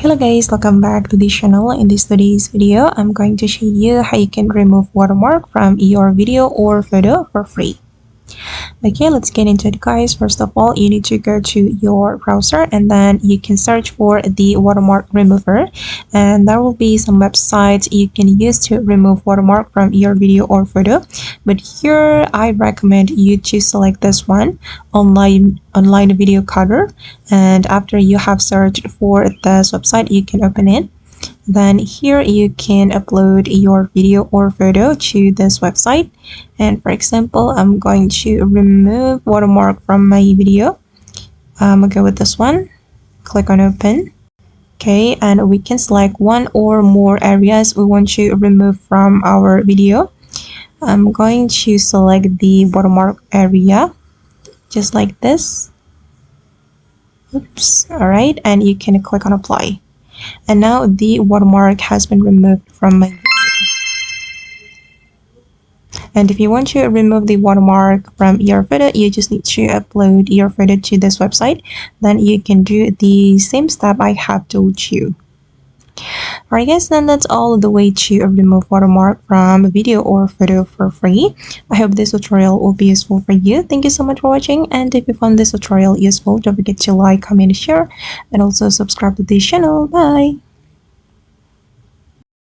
Hello guys, welcome back to the channel. In today's video, I'm going to show you how you can remove watermark from your video or photo for free. Okay, let's get into it guys. First of all, you need to go to your browser and then you can search for the watermark remover, and there will be some websites you can use to remove watermark from your video or photo. But here I recommend you to select this one, online video cutter, and after you have searched for this website, you can open it. Then here you can upload your video or photo to this website, and for example I'm going to remove watermark from my video. I'll go with this one, click on open. Okay, and we can select one or more areas we want to remove from our video. I'm going to select the watermark area just like this. Oops. All right, and you can click on apply. And now the watermark has been removed from my video. And if you want to remove the watermark from your photo, you just need to upload your photo to this website. Then you can do the same step I have told you. Alright guys, then that's all the way to remove watermark from a video or photo for free. I hope this tutorial will be useful for you. Thank you so much for watching, and if you found this tutorial useful, don't forget to like, comment, share, and also subscribe to this channel. Bye!